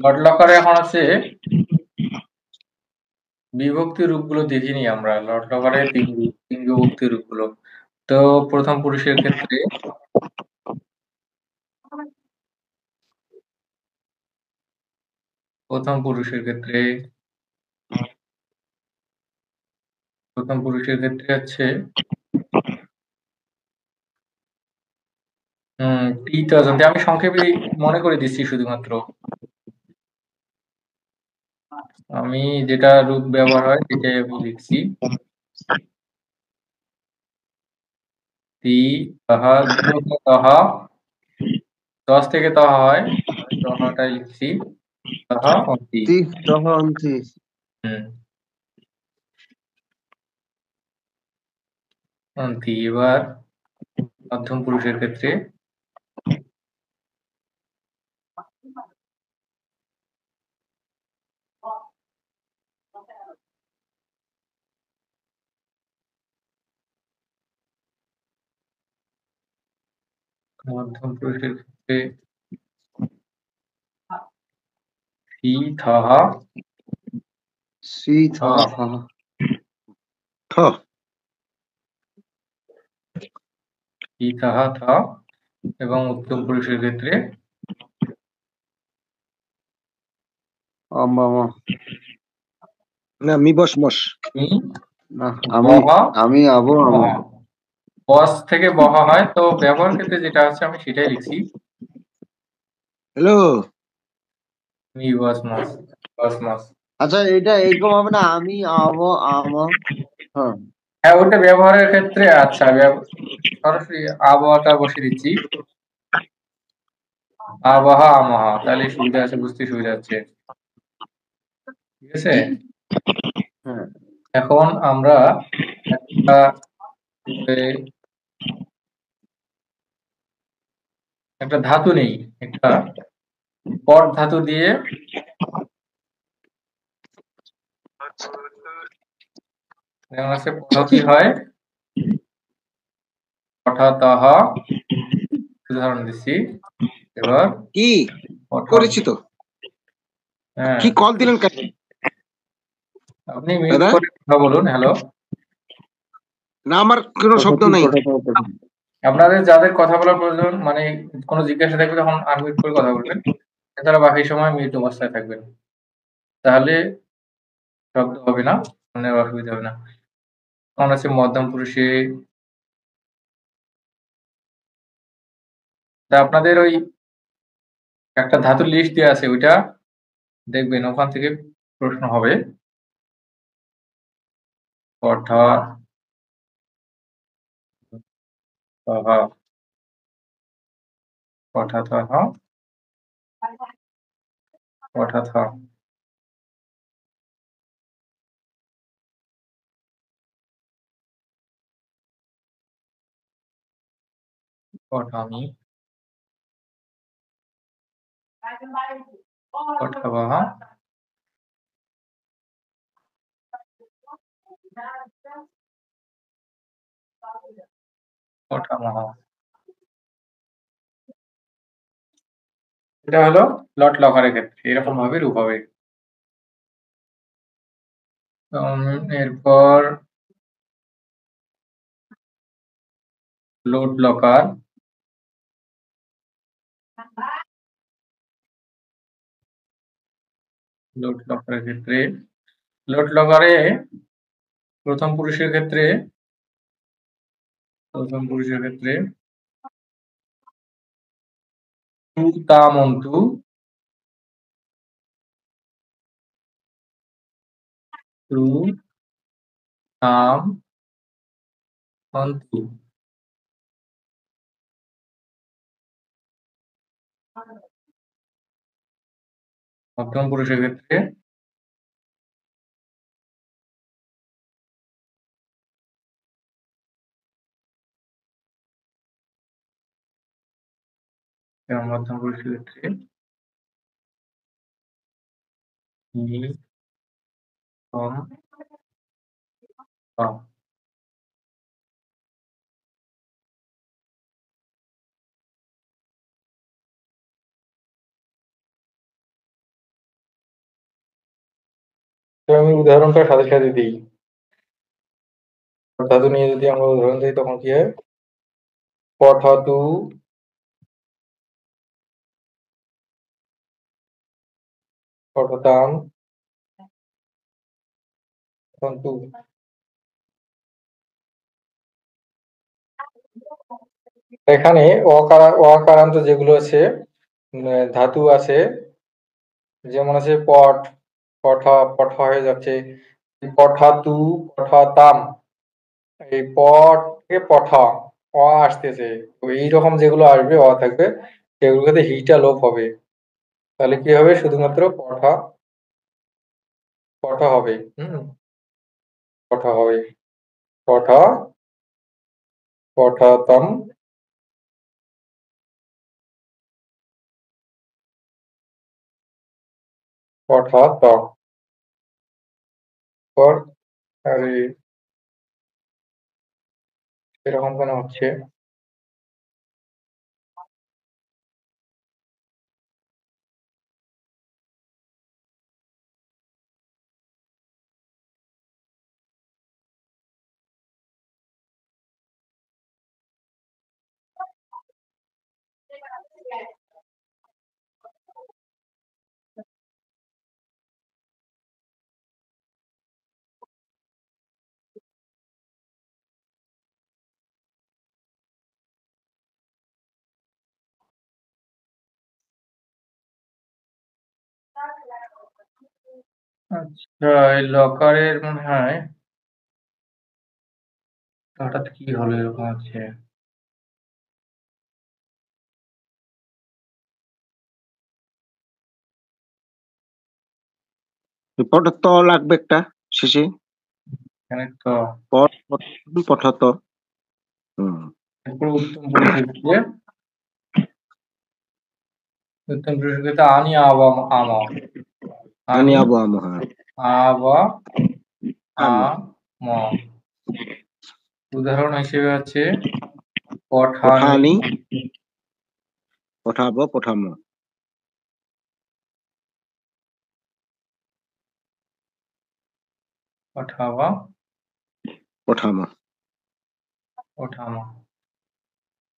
লট লকারে এখন হচ্ছে বিভক্তি রূপগুলো দেখিনি আমরা। লট লকারে তিন বিভক্তি রূপগুলো। তো প্রথম পুরুষের ক্ষেত্রে প্রথম পুরুষের ক্ষেত্রে হচ্ছে টি তে আমি সংক্ষেপে মনে করে দিচ্ছি শুধুমাত্র। আমি যেটা রূপ ব্যবহার হয় সেটাই আমি লিখছি। তি তাহা তহা 10 থেকে তহা হয়, তহাটাই লিখছি। তহা অন্তি। তহা অন্তি। অন্তি। এবার মধ্যম পুরুষের ক্ষেত্রে সি থহা সি থহা থ সি থহা থ এবং উত্তম পুরুষের ক্ষেত্রে না মি বস মস। মি না আমি আবো আমা। বস থেকে বহা হয়, তো ব্যবহার ক্ষেত্রে যেটা আছে আমি সেটাই লিখছি। হ্যালো। মি বস মস, বস মস। আচ্ছা এটা এরকম হবে না, আমি আবো আমা। হ্যাঁ, ওটা ব্যবহারের ক্ষেত্রে। আচ্ছা, সরাসরি আবহাওয়াটা বসিয়ে দিচ্ছি। আবহা আমহা, তাহলে সুবিধা আছে, বুঝতে সুবিধা হচ্ছে। ঠিক আছে। এখন আমরা একটা ধাতু নেই, একটা পট ধাতু দিয়ে যেমন আছে পদ্ধতি হয় পঠতঃ, উদাহরণ দিচ্ছি। এবার কি করেছি তো, কি কল দিলেন কেন? আপনি মিউট করে কথা বলুন। হ্যালো। না আমার কোনো শব্দ নাই। আপনাদের যাদের কথা বলার প্রয়োজন, মানে কোনো জিজ্ঞাসা থাকবে, তখন আনমিউট করে কথা বলবেন। এছাড়া বাকি সময় মিউট অবস্থায় থাকবেন, তাহলে শব্দ হবে না, মানে অসুবিধা হবে না। তখন আছে মধ্যম পুরুষে। তা আপনাদের ওই একটা ধাতুর লিস্ট দেওয়া আছে, ওইটা দেখবেন, ওখান থেকে প্রশ্ন হবে। পঠ তহ পঠতঃ পঠথ। পঠামি পঠাবহ পঠামহ। এটা হলো লট লকারের ক্ষেত্রে, এরকম ভাবে রূপ হবে। এরপর লোড লকার। লোড লকারের ক্ষেত্রে, লোড লকারে প্রথম পুরুষের ক্ষেত্রে তু তামন্তু, তু তাম অন্তু। মধ্যম পুরুষের ক্ষেত্রে মধ্যম পুরুষের ক্ষেত্রে নি তম তম। আমি উদাহরণটা সাথে সাথে দিই। ধাতু নিয়ে যদি আমরা উদাহরণ দিই তখন কি হয়? পঠাতু পঠতাম তন্তু। এখানে অকারান্ত যেগুলো আছে ধাতু আছে, যেমন আছে পট, পঠ হয়ে যাচ্ছে, পঠাতু পঠাতাম, এই পট থেকে পঠা অ আসতেছে, তো এইরকম যেগুলো আসবে অ থাকবে সেগুলোতে হিটা লোপ হবে, তাহলে কি হবে? শুধুমাত্র পঠা পঠা হবে। পঠা হবে, পঠা পঠাতাম পঠাত। পর আরে এরকম কেন হচ্ছে? আচ্ছা, এই লকারের মনে হয় হঠাৎ কি হলো এরকম হচ্ছে। পটাত লাগবে একটা শেষে, এখানে তো পঠাত। এরপর উত্তম পুরুষের ক্ষেত্রে আনি আবা আম, আনি আবো আম, হ্যাঁ, আবা আম, আম। উদাহরণ হিসেবে হচ্ছে পঠানি পঠানি, পঠাবো, পঠামো, পঠাবা পঠামো। পঠামো,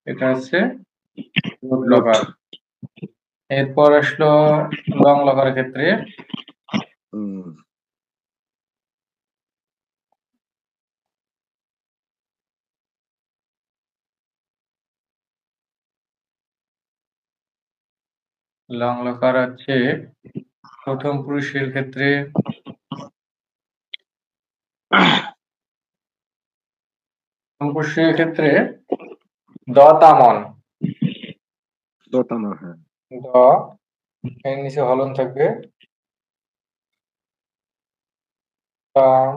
এটা হচ্ছে রুট লকার। এরপর আসলো লং লকারের ক্ষেত্রে লং লকার হচ্ছে প্রথম পুরুষের ক্ষেত্রে দতামন, দতামন, হ্যাঁ, দ এর নিচে হলন থাকবে, তাম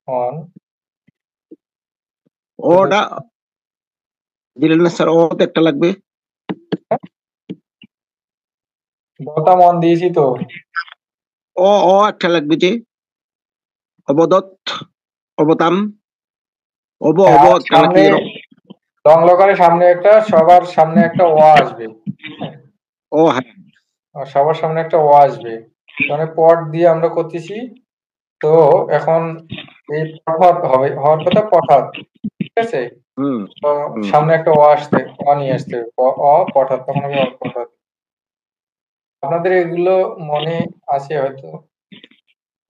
অন। ওটা দিলেন না স্যার, ও তো একটা লাগবে। দতামন দিয়েছি তো। ও একটা লাগবে যে, অবদত্ত, অবতাম, একটা সামনে নাকি? লং লকারের সামনে একটা, সবার সামনে একটা ও আসবে। ও হ্যাঁ, আর সবার সামনে একটা ও আসবে, মানে পট দিয়ে আমরা করতেছি। তো এখন এই পঠাত হবে, হওয়ার কথা পঠাত, ঠিক আছে? তো সামনে একটা ও আসতে, অ নিয়ে আসতে হবে, অ পঠাত, তখন হবে অপঠাত। আপনাদের এগুলো মনে আছে হয়তো,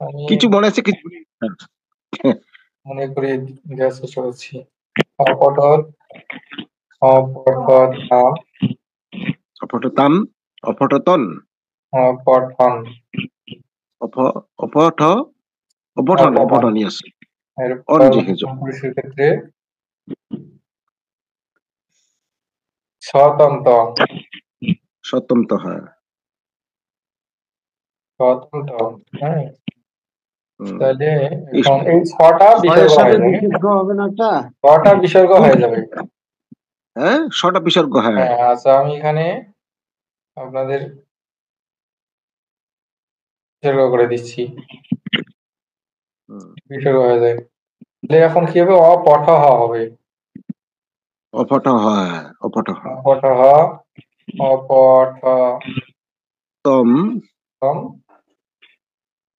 আমি কিছু মনে আছে, কিছু মনে করে দেওয়ার চেষ্টা করছি। অপঠত, অপঠতাম, অপঠতাম, অপঠতন, অপঠন, অপঠ, অপঠন, অপঠন, ইয়েস। অন এরপর যেহেতু পুরুষের ক্ষেত্রে স্বতন্ত্র, স্বতন্ত্র, হ্যাঁ, স্বতন্ত্র, হ্যাঁ। তাহলে এই এখন এই ছটা বিসর্গ হয়ে যাবে, হবে না একটা, ছটা বিসর্গ হয়ে যাবে। হ্যাঁ, ছটা বিসর্গ, হ্যাঁ। হ্যাঁ, আচ্ছা আমি এখানে আপনাদের বিসর্গ করে দিচ্ছি, বিসর্গ হয়ে যায়। তাহলে এখন কি হবে? অপঠ হবে, অপঠ, হ্যাঁ, অপঠ, অপঠ, অপঠ, ত, তম তম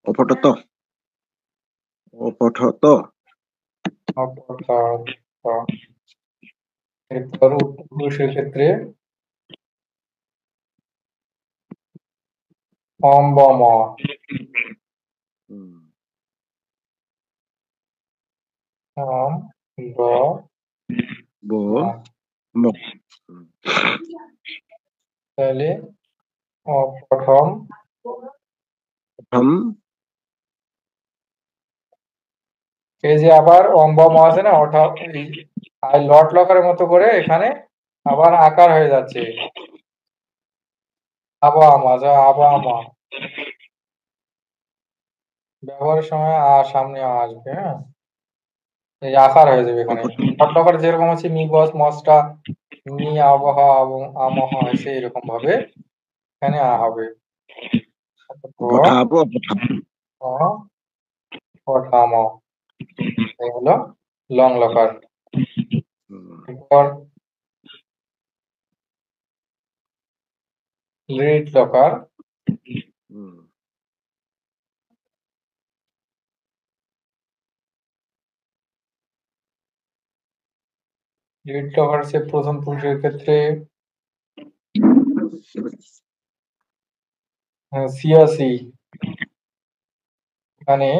অপঠত অপঠত অপঠত। এরপর উত্তর পুরুষের ক্ষেত্রে অম বম অম ব ব ম তাহলে অপঠম প্রথম এই যে আবার অম বম আছে না ওটা লট লকারের মতো করে এখানে আবার আকার হয়ে যাচ্ছে আবামা, যা আবামা ব্যবহারের সময় সামনে আসবে। হ্যাঁ, এই আকার হয়ে যাবে এখানে লট লকার যেরকম আছে মি বস মসটা মি আবহাওয়া এবং আমহ হয়েছে এরকম ভাবে এখানে হবে পঠাবো পঠাম। এই হলো লং লকার। এরপর লিড লকার। লিড লকার সে প্রথম পুরুষের ক্ষেত্রে সিয়াসি এখানে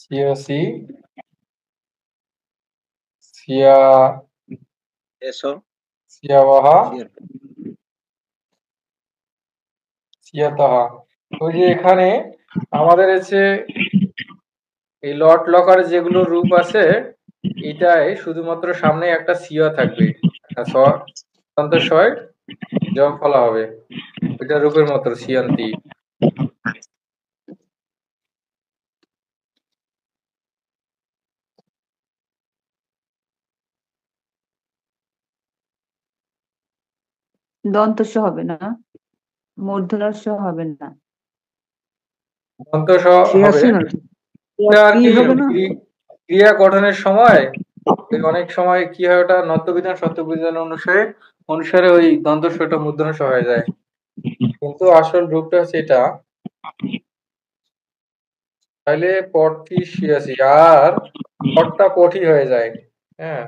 সিয়াসি সিয়া এসো সিয়াবাহা সিয়াতাহা। ওই যে এখানে আমাদের হচ্ছে এই লট লকার যেগুলো রূপ আছে এটাই শুধুমাত্র সামনে একটা সিয়া থাকবে ছয় জব ফলা হবে ওইটা রূপের মতো সিয়ান্তি। দন্তস্ব হবে না, মূর্ধন্য হবে না, দন্ত হবে আর কি ক্রিয়া গঠনের সময় অনেক সময় কি হয় ওটা নত্যবিধান সত্যবিধান অনুসারে ওই দন্তস্বটা মূর্ধন্য হয়ে যায় কিন্তু আসল রূপটা হচ্ছে এটা। তাহলে পটি শিয়াসি আর পটটা পটি হয়ে যায়। হ্যাঁ,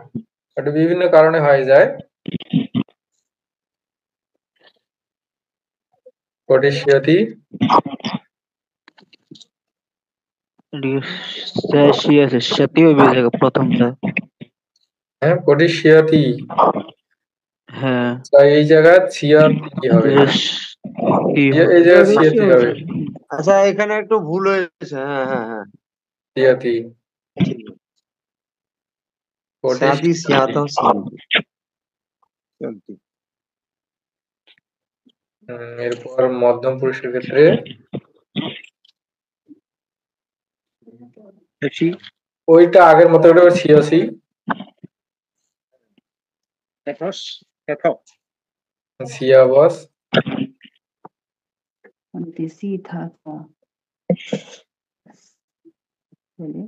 এটা বিভিন্ন কারণে হয়ে যায়। পটি শিয়াতি প্রথমটা হ্যাঁ পটি শিয়াতি। হ্যাঁ এই জায়গায় সিয়াতি হবে, এই জায়গায় সিয়াতি হবে আচ্ছা এখানে একটু ভুল হয়েছে। হ্যাঁ হ্যাঁ হ্যাঁ সিয়াতি পটি শাদি সিয়াত এরপর মধ্যম পুরুষের ক্ষেত্রে ওইটা আগের মতো ওটা ছিয়াশি সিয়াবস सीधा था चले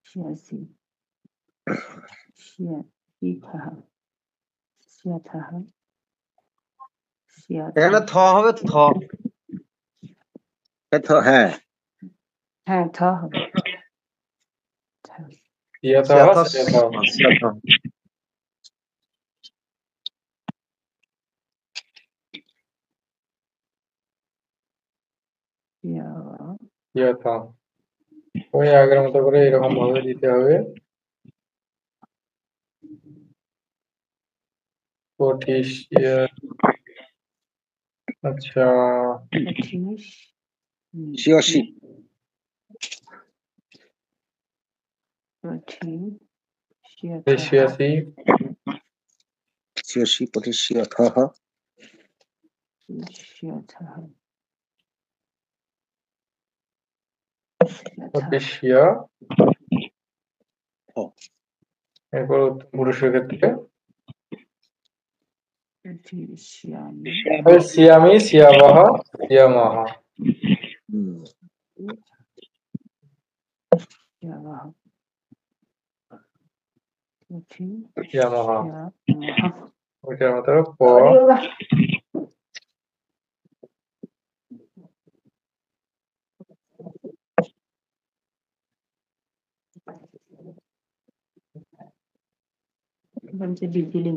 छियासी এখানে থ হবে থ হ্যাঁ হ্যাঁ থ হবে ওই আগের মতো করে এরকম ভাবে দিতে হবে। আচ্ছা ছিয়াশি ছিয়াশি ছিয়াশি পঁচিশিয়া থ পঁচিশিয়া। এরপর উত্তম পুরুষের ক্ষেত্রে সিয়ামি সিয়াবাহ সিয়ামাহা ইয়ামাহা ইয়ামাহা। ওইটার মতো প বলছে ডিজিলিং।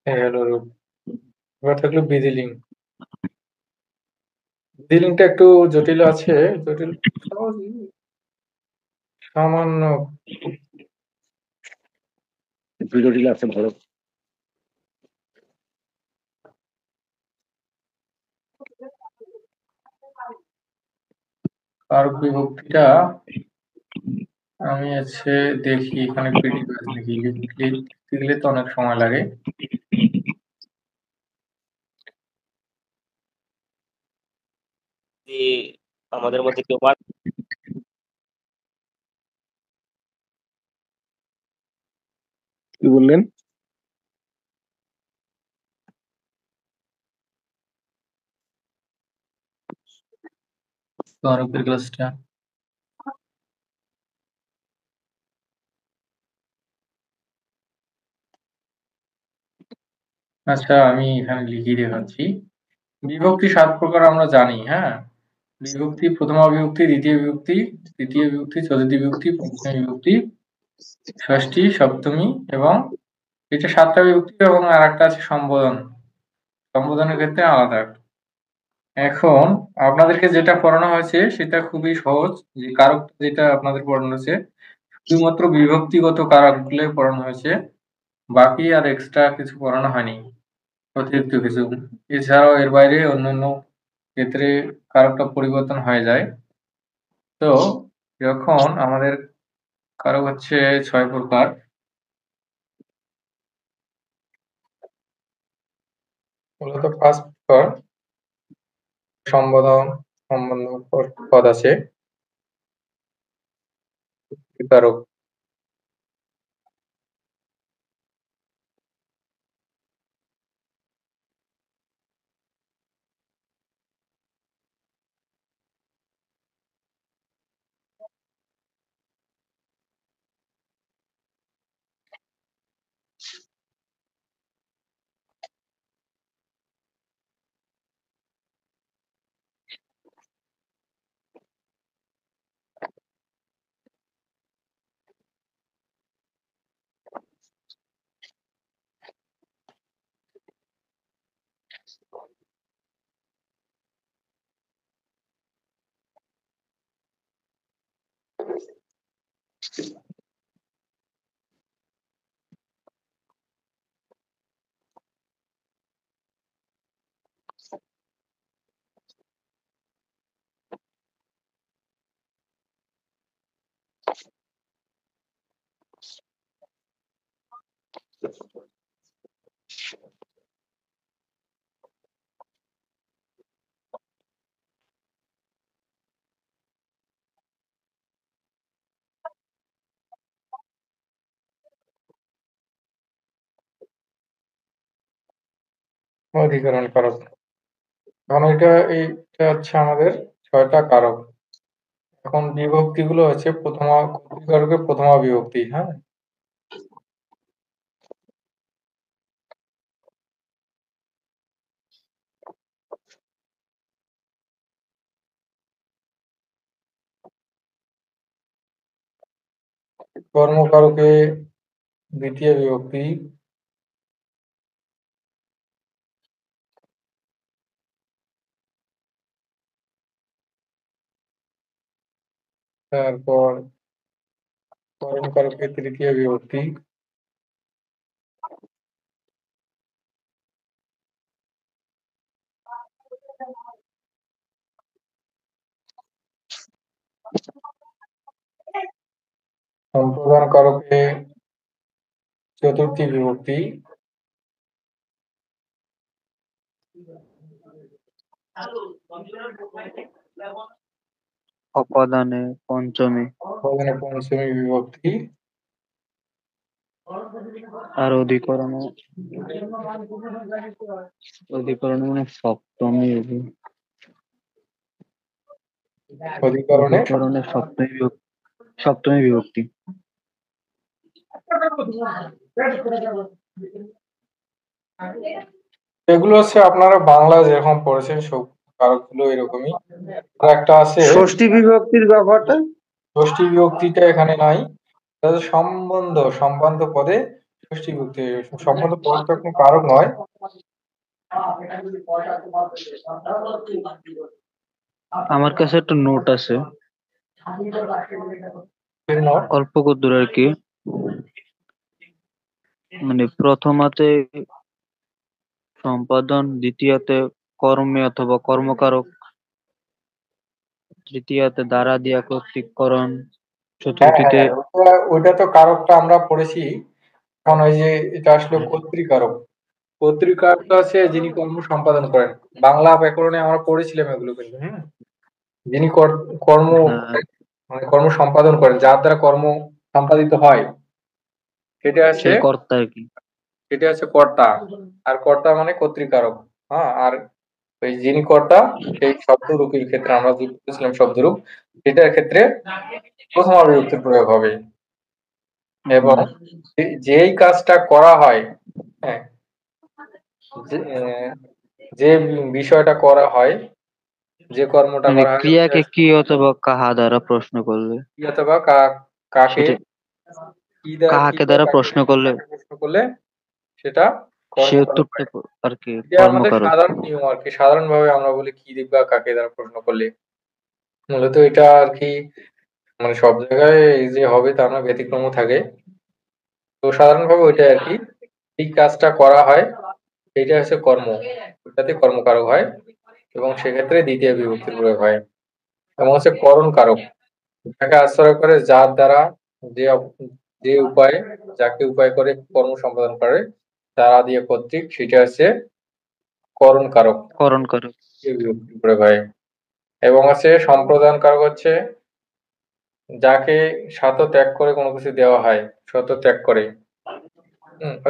হলো রূপ। এবার থাকলো বিদিলিং। বিদিলিংটা একটু জটিল আছে, জটিল সহজই সামান্য জটিল আছে ভালো। কারক বিভক্তিটা আমি দেখি এখানে পিডিএফ আছে নাকি, লিখতে গেলে তো অনেক সময় লাগে। আমাদের মধ্যে কেউ কি বললেন? কারকের ক্লাসটা আচ্ছা, আমি এখানে লিখে দেখাচ্ছি। বিভক্তি 7 প্রকার আমরা জানি, হ্যাঁ। বিভক্তি, প্রথমা বিভক্তি, দ্বিতীয় বিভক্তি, তৃতীয় বিভক্তি, চতুর্থী বিভক্তি, পঞ্চমী বিভক্তি, ষষ্ঠী, সপ্তমী এবং এটা 7টা বিভক্তি এবং আরেকটা আছে সম্বোধন। সম্বোধনের ক্ষেত্রে আলাদা। এখন আপনাদেরকে যেটা পড়ানো হয়েছে সেটা খুবই সহজ। যে কারক যেটা আপনাদের পড়ানো হয়েছে শুধুমাত্র বিভক্তিগত কারকগুলো পড়ানো হয়েছে, বাকি আর এক্সট্রা কিছু পড়ানো হয়নি, অতিরিক্ত কিছু। এছাড়াও এর বাইরে অন্যান্য ক্ষেত্রে কারকটা পরিবর্তন হয়ে যায়। তো যখন আমাদের কারক হচ্ছে 6 প্রকার, মূলত 5 প্রকার সম্বোধন সম্বন্ধ পদ আছে কারক। অধিকরণ কারক। এখন এইটা হচ্ছে আমাদের 6টা কারক। এখন বিভক্তি গুলো হচ্ছে প্রথমা কারকের প্রথমা বিভক্তি, হ্যাঁ। কর্মকারকে দ্বিতীয় বিভক্তি, তারপর কর্মকারকে তৃতীয় বিভক্তি, সম্প্রদান কারকে চতুর্থী বিভক্তি, অপদানে পঞ্চমী, পঞ্চমী বিভক্তি, আর অধিকরণে মানে সপ্তমী অধিকরণে সপ্তমী বিভক্তি। এগুলো হচ্ছে আপনারা বাংলা যেরকম পড়েছেন সব কারকগুলো এরকমই। আর একটা আছে ষষ্ঠী বিভক্তির ব্যাপারটা, ষষ্ঠী বিভক্তিটা এখানে নাই। সম্বন্ধ পদে ষষ্ঠী বিভক্তি। সম্বন্ধ পদটা কোনো কারক নয়। আমার কাছে একটা নোট আছে, অল্প কদ্দুর আর কি। মানে প্রথমাতে সম্পাদন, দ্বিতীয়তে কর্মে অথবা কর্মকারক, তৃতীয়তে দ্বারা দিয়া কর্তৃককরণ, চতুর্থীতে ওইটা তো কারকটা আমরা পড়েছি। এখন ওই যে এটা আসলে কর্তৃকারক। কর্তৃকারকটা আছে যিনি কর্ম সম্পাদন করেন। বাংলা ব্যাকরণে আমরা পড়েছিলাম এগুলো কিন্তু। যিনি কর্ম মানে কর্ম সম্পাদন করেন, যার দ্বারা কর্ম সম্পাদিত হয়, সেটা আছে কর্তা আর কি। সেটা হচ্ছে কর্তা। আর কর্তা মানে কর্তৃকারক। হ্যাঁ, আর ওই যিনি কর্তা সেই শব্দরূপের ক্ষেত্রে আমরা যে বলেছিলাম শব্দরূপ, সেটার ক্ষেত্রে প্রথমা বিভক্তির প্রয়োগ হবে। এবং যেই কাজটা করা হয়, হ্যাঁ, যে বিষয়টা করা হয়, যে কর্মটা মানে করা হয়, ক্রিয়াকে কি অথবা কাহা দ্বারা প্রশ্ন করলে, কি অথবা কাকে কাহাকে দ্বারা প্রশ্ন করলে সেটা সে কর্মকারক উত্তরটা হয়। আর কি এটা আমাদের কর্মকারক। সাধারণ নিয়ম আর কি। সাধারণ ভাবে আমরা বলি কি বা কাকে দ্বারা প্রশ্ন করলে। মূলত এটা আর কি, মানে সব জায়গায় যে হবে তা না, ব্যতিক্রম থাকে। তো সাধারণভাবে ওইটাই আর কি। এই কাজটা করা হয়, এটা হচ্ছে কর্ম, ওটাতে কর্মকারক হয় এবং সেক্ষেত্রে দ্বিতীয় বিভক্তির প্রয়োগ হয়। এবং হচ্ছে করণ কারক, যাকে আশ্রয় করে, যার দ্বারা, যে যে উপায়, যাকে উপায় করে কর্ম সম্পাদন করে, তারা দিয়ে কর্তৃক, সেটা হচ্ছে করণ কারক, বিভক্তির প্রয়োগ হয়। এবং আছে সম্প্রদান কারক, হচ্ছে যাকে শত ত্যাগ করে কোনো কিছু দেওয়া হয়, শত ত্যাগ করে।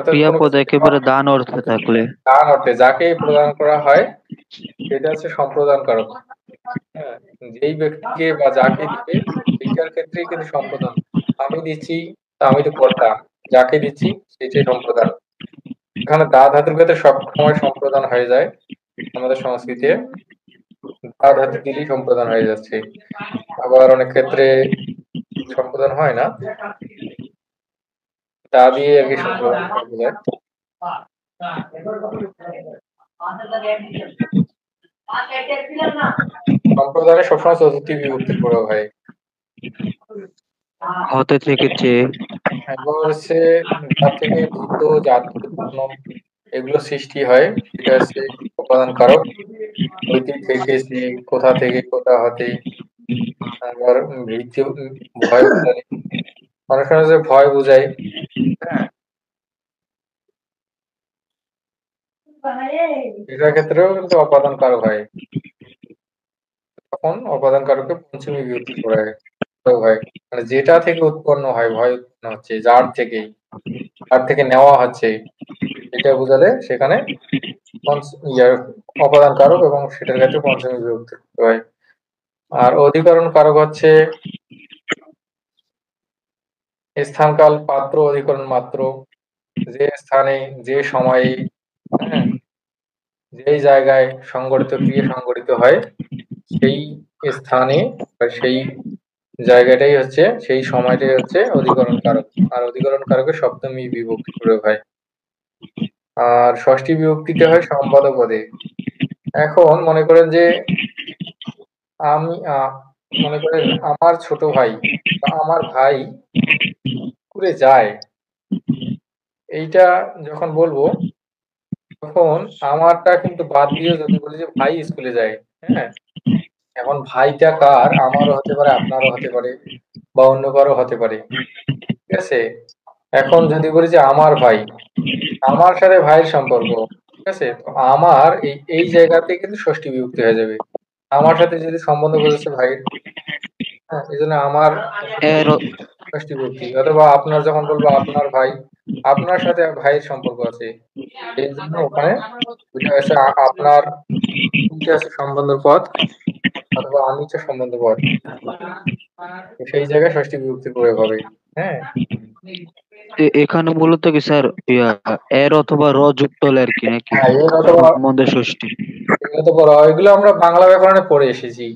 ক্রিয়াপদ একেবারে দান অর্থে থাকলে, দান অর্থে যাকে প্রদান করা হয়, সেটা হচ্ছে সম্প্রদান কারক। হ্যাঁ, যেই ব্যক্তিকে বা যাকে দিবে সেইটার ক্ষেত্রেই কিন্তু সম্প্রদান। আমি দিচ্ছি, আমি তো কর্তা, যাকে দিচ্ছি সেটাই সম্প্রদান। এখানে দা ধাতুর ক্ষেত্রে সব সময় সম্প্রদান হয়ে যায়। আমাদের সংস্কৃতিতে দা ধাতু দিলেই সম্প্রদান হয়ে যাচ্ছে। আবার অনেক ক্ষেত্রে সম্প্রদান হয় না, তা দিয়ে আর কি সম্প্রদান করা যায়। সম্প্রদানে সবসময় চতুর্থী বিভক্তির প্রয়োগ হয়। হতে থেকেছে, এবার হচ্ছে তার থেকে ভূত, জাতি, এগুলো সৃষ্টি হয়, সেটা হচ্ছে উপাদান কারক। হইতে থেকেছে, কোথা থেকে, কোথা হতে। আবার ভীতি, ভয় বোঝায়, অনেক সময় যে ভয় বোঝায়। হ্যাঁ, এটার ক্ষেত্রেও কিন্তু অপাদান কারক হয়। তখন অপাদান কারকে পঞ্চমী বিভক্তি প্রয়োগ হয়। মানে যেটা থেকে উৎপন্ন হয়, ভয় উৎপন্ন হচ্ছে, যার থেকে নেওয়া হচ্ছে, এটা বোঝালে সেখানে অপাদান কারক, এবং সেটার ক্ষেত্রে পঞ্চমী বিভক্তি হয়। আর অধিকরণ কারক হচ্ছে স্থানকাল পাত্র অধিকরণ মাত্র, যে স্থানে, যে সময়ে, হ্যাঁ, যেই জায়গায় ক্রিয়া সংঘটিত হয়, সেই স্থানে বা সেই জায়গাটাই হচ্ছে, সেই সময়টাই হচ্ছে অধিকরণ কারক। আর অধিকরণ কারকে সপ্তমী বিভক্তি প্রয়োগ হয়। আর ষষ্ঠী বিভক্তিতে হয় সম্পাদ পদে। এখন মনে করেন যে আমি মনে করেন আমার ছোট ভাই বা আমার ভাই স্কুলে যায়, এইটা যখন বলবো, তখন আমারটা কিন্তু বাদ দিয়ে যদি বলি যে ভাই স্কুলে যায়, হ্যাঁ, এখন ভাইটা কার, আমারও হতে পারে, আপনারও হতে পারে, বা অন্য কারো হতে পারে। ঠিক আছে, এখন যদি বলি যে আমার ভাই, আমার সাথে ভাইয়ের সম্পর্ক, ঠিক আছে, তো আমার এই জায়গাতে কিন্তু ষষ্ঠী বিভক্তি হয়ে যাবে। আমার সাথে যদি সম্বন্ধ বোঝাচ্ছে ভাইয়ের, হ্যাঁ, এই জন্য আমার ষষ্ঠী বিভক্তি। অথবা আপনার যখন বলবো আপনার ভাই, আপনার সাথে ভাইয়ের সম্পর্ক আছে, এই জন্য ওখানে ওইটা হচ্ছে আপনার, ওইটা হচ্ছে সম্বন্ধ পদ, অথবা আমি হচ্ছে সম্বন্ধ পদ, সেই জায়গায় ষষ্ঠী বিভক্তির প্রয়োগ হবে। হ্যাঁ, এখানে মূলত কি স্যার এর অথবা র যুক্ত হলে আর কি নাকি হ্যাঁ, এর অথবা সম্বন্ধে ষষ্ঠী? এগুলো তো বলা হয়, এগুলো আমরা বাংলা ব্যাকরণে পড়ে এসেছি,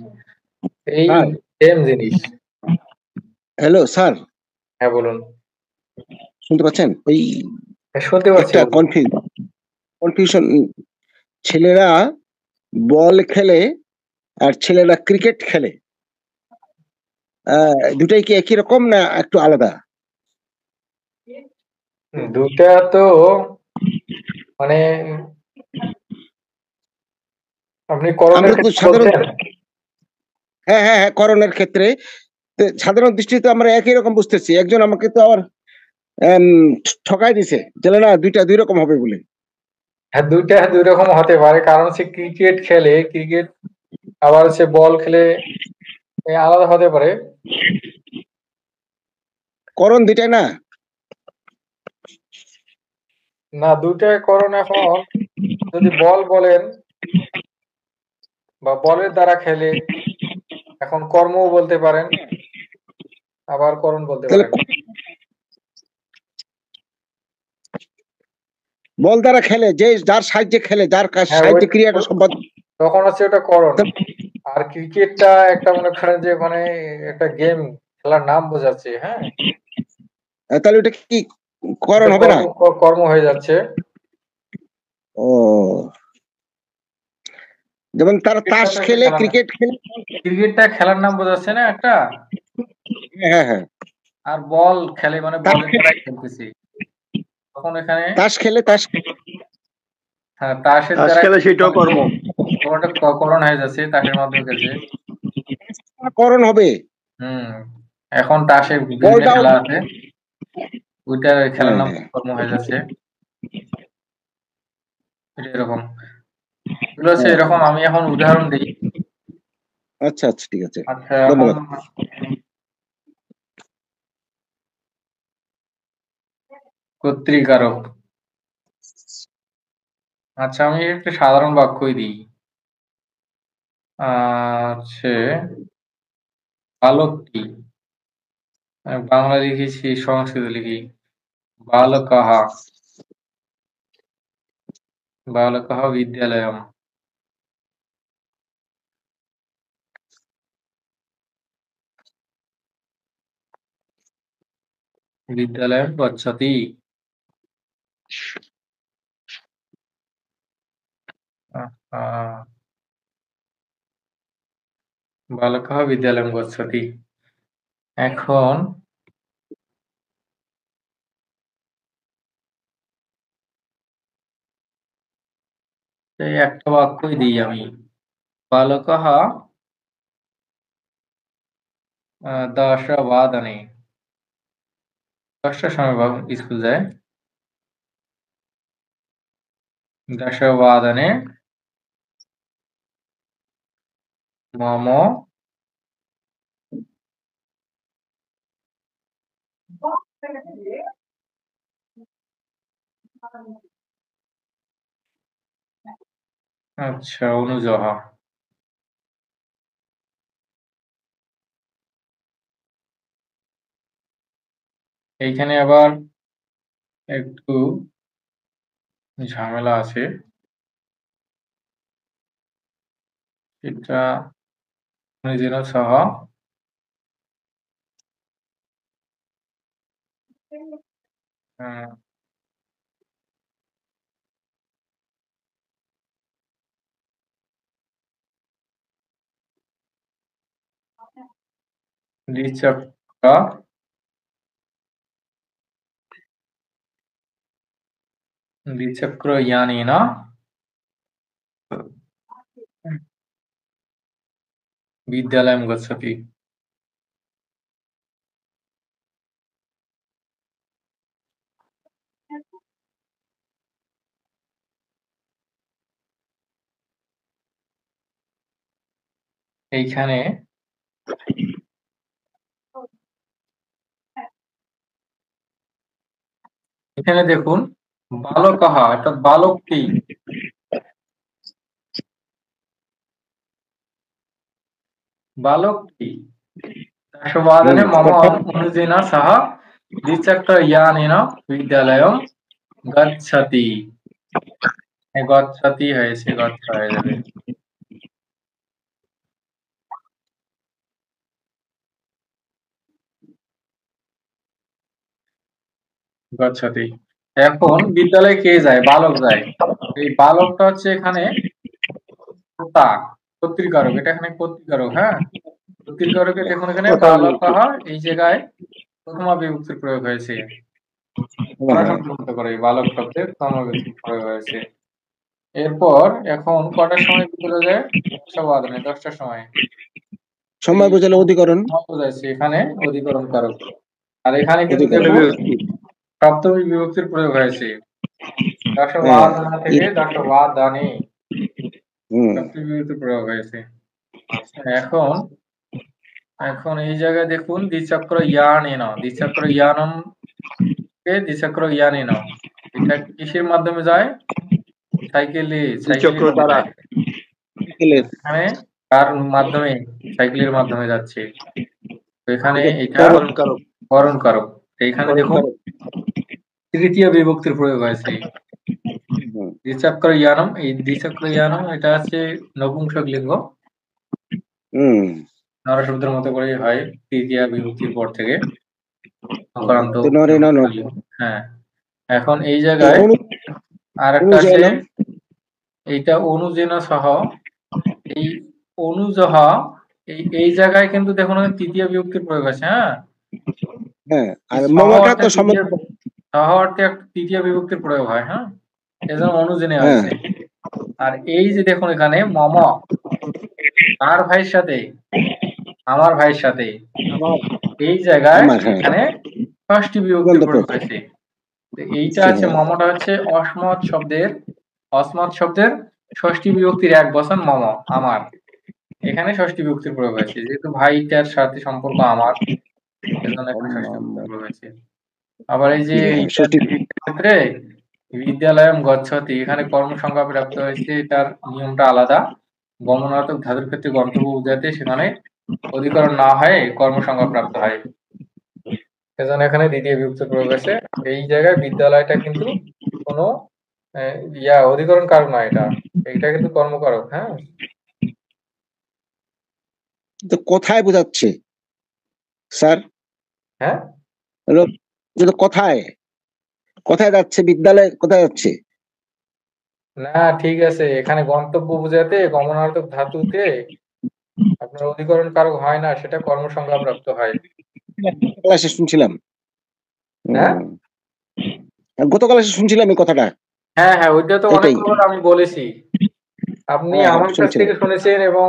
এই স্যার, সেম জিনিস। হ্যালো স্যার, হ্যাঁ বলুন। শুনতে পাচ্ছেন? ওই হ্যাঁ, শুনতে পাচ্ছি, একটা বলুন। কনফিউশন, ছেলেরা বল খেলে আর ছেলেরা ক্রিকেট খেলে, দুটাই কি একই রকম না একটু আলাদা? দুটা তো মানে আপনি করণের আমরা তো ক্ষেত্রে সাধারণ, বলছেন। হ্যাঁ হ্যাঁ হ্যাঁ, করণের ক্ষেত্রে সাধারণ দৃষ্টিতে আমরা একই রকম বুঝতেছি। একজন আমাকে তো আবার আম, ঠকাই দিছে যে না দুইটা দুই রকম হবে বলে। হ্যাঁ, দুইটা দুই রকম হতে পারে, কারণ সে ক্রিকেট খেলে, ক্রিকেট আবার সে বল খেলে, আলাদা হতে পারে। করণ দুইটাই না? না, দুইটাই করণ। এখন যদি বল বলেন বা বলের দ্বারা খেলে, এখন কর্মও বলতে পারেন, আবার করণ বলতে তাহলে পারেন। বল দ্বারা খেলে, যে যার সাহায্যে খেলে, যার হ্যাঁ, সাহায্যে ক্রিয়াটা সম্পাদন, তখন হচ্ছে ওটা করণ। আর ক্রিকেটটা একটা, মনে করেন যে মানে একটা গেম, খেলার নাম বোঝাচ্ছে। হ্যাঁ, তাহলে ওটা কি করণ এটা হবে না? কর্ম, কর্ম হয়ে যাচ্ছে। ও, যেমন তারা তাস খেলে, ক্রিকেট খেলে। ক্রিকেটটা খেলার নাম বোঝাচ্ছে না একটা, হ্যাঁ হ্যাঁ, আর বল খেলে মানে তাস বলের খেলে, দ্বারাই খেলতেছি, তখন এখানে তাস খেলে, তাস হ্যাঁ, তাসের তাস দ্বারা খেলে সেটাও কর্ম। তখন একটা করণ হয়ে যাচ্ছে, তাসের মাধ্যমে খেলছে। করণ হবে। হুম, এখন তাসে বিভিন্ন বলটাও, খেলা আছে, ওইটা খেলার হ্যাঁ নাম হ্যাঁ, কর্ম হয়ে যাচ্ছে। এটা এরকম, এগুলো হচ্ছে হ্যাঁ, এরকম। আমি এখন উদাহরণ দিই। আচ্ছা আচ্ছা, ঠিক আছে, আচ্ছা, এখন ধন্যবাদ। কর্তৃকারক। আচ্ছা, আমি একটা সাধারণ বাক্যই দিই। হচ্ছে বালকটি, আমি বাংলা লিখেছি, সংস্কৃত লিখি। বালকः, বালকः বিদ্যালয়ম, বিদ্যালয়ম গচ্ছতি। আহ, বালকः বিদ্যালয়ম গচ্ছতি। এখন এই একটা বাক্যই দিই আমি। বালকः দশবাদনে, 10টার সময় স্কুল যায়। দশবাদনে মম, আচ্ছা, অনুজः। এইখানে আবার একটু ঝামেলা আছে, এটা অনুজেন সহ দ্বিচক্র, দ্বিচক্রয়ানেন বিদ্যালয়ম গচ্ছতি। এইখানে এখানে দেখুন বালকः অর্থাৎ বালক কি? বালক কি? दशवादने मम अनुजेन सह द्विचक्रयानेन विद्यालयं गच्छति। गच्छति হয়েছে, গচ্ছ হয়ে যাবে। গচ্ছতি। এখন বিদ্যালয়ে কে যায়? বালক যায়। এই বালকটা হচ্ছে এখানে কর্তা, কর্তৃকারক। এটা এখানে কর্তৃকারক, হ্যাঁ। কর্তৃকারকে দেখুন এখানে বালকः এই জায়গায় প্রথমা বিভক্তির প্রয়োগ হয়েছে। পড়াশোনা করে বালক শব্দে প্রথমা বিভক্তি প্রয়োগ হয়েছে। এরপর এখন কটার সময় বিকেলে যায়? 10টার সময়। সময় বোঝালে অধিকরণ বোঝাচ্ছে এখানে অধিকরণ কারক। আর এখানে কিন্তু দেখুন সপ্তমী বিভক্তির প্রয়োগ হয়েছে। দশবাদনা থেকে দশবাদনে সপ্তমী বিভক্তির প্রয়োগ হয়েছে। এখন এই জায়গায় দেখুন দ্বিচক্র ইয়ানেন, দ্বিচক্র ইয়ানম কে দ্বিচক্র ইয়ানেন, এটা কিসের মাধ্যমে যায়? সাইকেলে, এখানে কার মাধ্যমে? সাইকেলের মাধ্যমে যাচ্ছে। এখানে এটা করণ কারক। এখানে দেখুন তৃতীয় বিভক্তির প্রয়োগ হয়েছে দ্বিচক্র ইয়ানম। এই দ্বিচক্র ইয়ানম এটা হচ্ছে নপুংসক লিঙ্গ, নরশব্দের মতো করে হয় তৃতীয় বিভক্তির পর থেকে। হ্যাঁ, এখন এই জায়গায় আরেকটা আছে, এইটা অনুজেন সহ। এই অনুজহ এই জায়গায় কিন্তু দেখুন তৃতীয় বিভক্তির প্রয়োগ আছে। হ্যাঁ, সহ অর্থে একটা তৃতীয় বিভক্তির প্রয়োগ হয়। হ্যাঁ, এজন্য অনুজেনে আছে। আর এই যে দেখুন এখানে মম, কার ভাইয়ের সাথে? আমার ভাইয়ের সাথে। এই জায়গায় এখানে ষষ্ঠী বিভক্তি প্রয়োগ হয়েছে। এইটা আছে মমটা হচ্ছে অসমত শব্দের ষষ্ঠী বিভক্তির এক বচন মম, আমার। এখানে ষষ্ঠী বিভক্তির প্রয়োগ হয়েছে, যেহেতু ভাইটার সাথে সম্পর্ক আমার, এজন্য এখানে ষষ্ঠী বিভক্তি প্রয়োগ হয়েছে। আবার এই যে ক্ষেত্রে বিদ্যালয়ম গচ্ছতি, এখানে কর্মসংজ্ঞা প্রাপ্ত হয়েছে, তার নিয়মটা আলাদা। গমনার্থক ধাতুর ক্ষেত্রে গন্তব্য বোঝাতে সেখানে অধিকরণ না হয় কর্মসংজ্ঞা প্রাপ্ত হয়, সেজন্য এখানে দ্বিতীয় বিভক্তি প্রয়োগ হয়েছে। এই জায়গায় বিদ্যালয়টা কিন্তু কোনো অধিকরণ কারক নয়, এটা কিন্তু কর্মকারক। হ্যাঁ, তো কোথায় বোঝাচ্ছে স্যার? হ্যাঁ, কোথায় কোথায় যাচ্ছে? বিদ্যালয় কোথায় যাচ্ছে? না ঠিক আছে, এখানে গন্তব্য বোঝাতে গমনার্থক ধাতুতে আপনার অধিকরণ কারক হয় না, সেটা কর্মসংজ্ঞা প্রাপ্ত হয়। ক্লাসে শুনছিলাম। হ্যাঁ, গতকাল এসে শুনছিলাম এই কথাটা। হ্যাঁ হ্যাঁ, ওইটা তো অনেকবার আমি বলেছি। আপনি আমার কাছ থেকে শুনেছেন এবং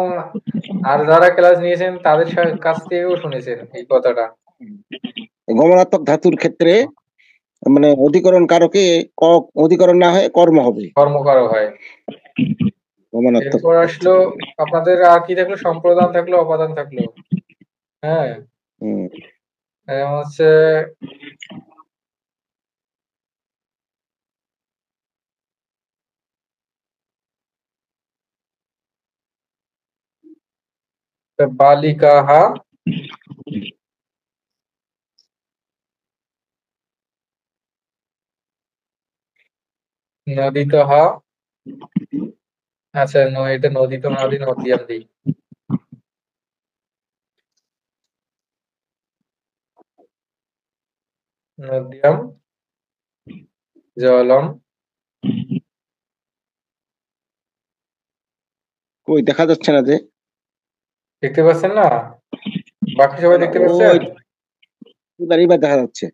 আর যারা ক্লাস নিয়েছেন তাদের কাছ থেকেও শুনেছেন এই কথাটা। গমনাত্মক ধাতুর ক্ষেত্রে মানে অধিকরণ কারকে অধিকরণ না হয় কর্ম হবে, কর্মকারক হয়। এরপর আসলো আপনাদের আর কি থাকলো? সম্প্রদান থাকলো, অপাদান থাকলো। হ্যাঁ, হচ্ছে বালিকাः নদীতः, আচ্ছা এটা নদী তো নদী, নদিয়াম দিই। নদিয়াম জলম, কই দেখা যাচ্ছে না যে? দেখতে পাচ্ছেন না? বাকি সবাই দেখতে পাচ্ছেন? এবার দেখা যাচ্ছে।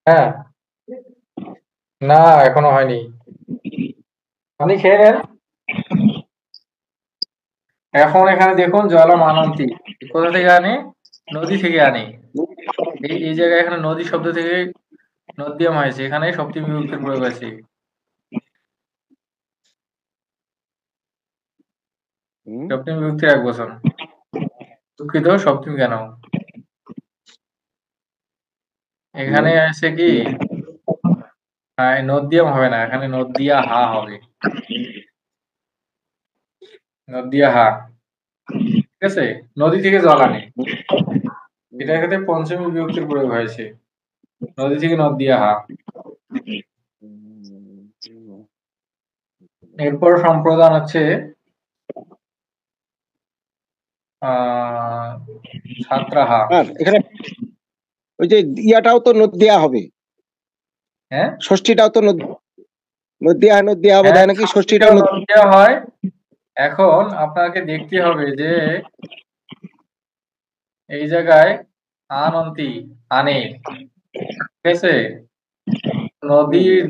হ্যাঁ, না এখনো হয়নি। আপনি খেয়ে নেন। এখন এখানে দেখুন জলম আনন্তি কোথা থেকে আনে? নদী থেকে আনে। এই জায়গায় এখানে নদী শব্দ থেকে নদিয়াম হয়েছে, এখানে সপ্তমী বিভক্তির প্রয়োগ আছে। হুম? সপ্তমী বিভক্তির 1 বচন। দুঃখিত, সপ্তমী কেন? এখানে আছে কি নদিয়াম হবে না, এখানে নদিয়া হা হবে। নদিয়া হা, ঠিক আছে? নদী থেকে জল আনে, এটার ক্ষেত্রে পঞ্চমী বিভক্তির প্রয়োগ হয়েছে। নদী থেকে নদিয়া হা। এরপর সম্প্রদান হচ্ছে ছাত্রাহা। আর এখানে ওই যে ইয়াটাও তো নদিয়া হবে, হ্যাঁ ষষ্ঠীটাও তো নদিয়া নদিয়া বোধ হয় নাকি, ষষ্ঠীটাও নদিয়া হয়। এখন আপনাকে দেখতে হবে যে এই জায়গায় আনন্তি আনে, ঠিক আছে?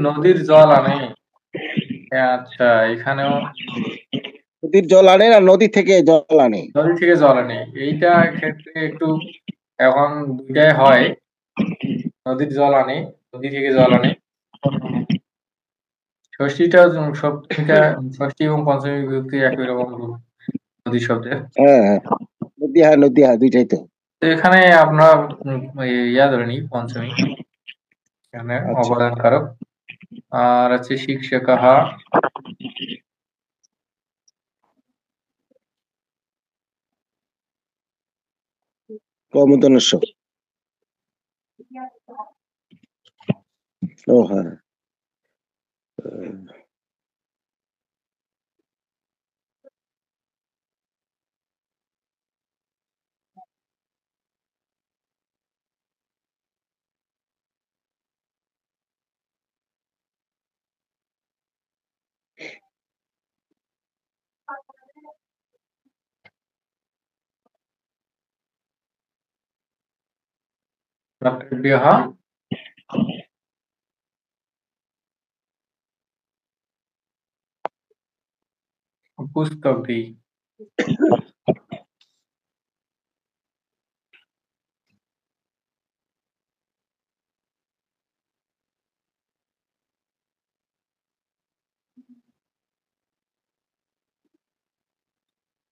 নদীর জল আনে। আচ্ছা, এখানেও নদীর জল আনে না নদী থেকে জল আনে? নদী থেকে জল আনে। এইটা ক্ষেত্রে একটু এখন দুইটাই হয়, নদীর জল আনে, নদী থেকে জল আনে। ষষ্ঠীটা সপ্তমীটা, ষষ্ঠী এবং পঞ্চমী বিভক্তি একই রকম রূপ নদী শব্দের। হ্যাঁ হ্যাঁ, নদিয়া দুইটাই তো। তো এখানে আমরা ইয়া ধরে নিই পঞ্চমী, এখানে আচ্ছা, অবদান কারক। আর আছে শিক্ষকাহা। কর্মধনুষ্য। ও হ্যাঁ, ছাত্রেভ্যः পুস্তকটি।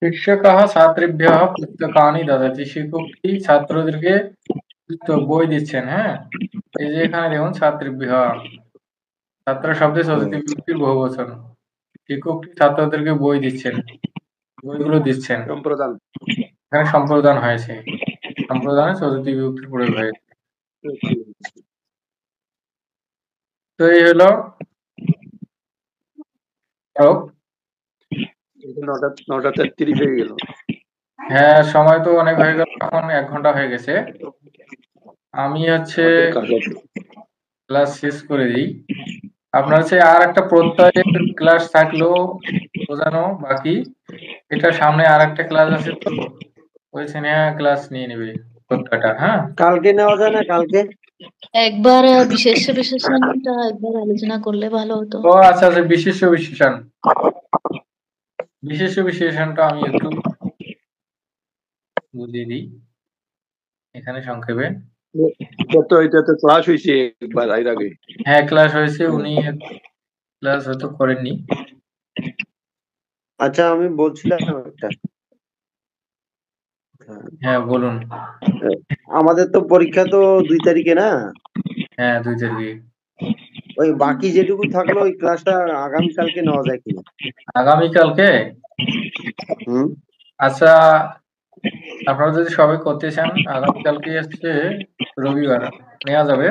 শিক্ষকः ছাত্রেভ্যः পুস্তকানি দদাতি। শিক্ষকটি ছাত্রদেরকে পুস্তক, বই দিচ্ছেন। হ্যাঁ, এই যে এখানে দেখুন ছাত্রেভ্যः, ছাত্র শব্দে চতুর্থী বিভক্তির বহুবচন। শিক্ষকটি ছাত্রদেরকে বই দিচ্ছেন, বইগুলো দিচ্ছেন। সম্প্রদান। এখানে সম্প্রদান হয়েছে, সম্প্রদানে চতুর্থী বিভক্তির প্রয়োগ হয়েছে। তো এই হলো কারক। 9:33 হয়ে গেল। হ্যাঁ, সময় তো অনেক হয়ে গেল, এখন 1 ঘন্টা হয়ে গেছে। আমি ক্লাস শেষ করে দিই। আপনার আর একটা প্রত্যয়ের ক্লাস থাকলেও বোঝানো বাকি। এটা সামনে আর একটা ক্লাস আছে, তো ওই সিনিয়র ক্লাস নিয়ে নেবে প্রত্যয়টা। হ্যাঁ, কালকে নেওয়া যায় না? কালকে একবার বিশেষণটা একবার আলোচনা করলে ভালো হতো। ও আচ্ছা আচ্ছা, বিশেষণটা আমি একটু বুঝিয়ে দিই এখানে সংক্ষেপে। এটাতে ক্লাস হয়েছে একবার এর আগে। হ্যাঁ, ক্লাস হয়েছে, উনি ক্লাস হয়তো করেননি। আচ্ছা, আমি বলছিলাম একটা। হ্যাঁ বলুন। আমাদের তো পরীক্ষা তো 2 তারিখে না? হ্যাঁ, 2 তারিখে। ওই বাকি যেটুকু থাকলো ওই ক্লাসটা আগামীকালকে নেওয়া যায় কিনা? আগামীকালকে? হুম। আচ্ছা, আপনারা যদি সবাই করতে চান, আগামীকালকে হচ্ছে রবিবার, নেওয়া যাবে।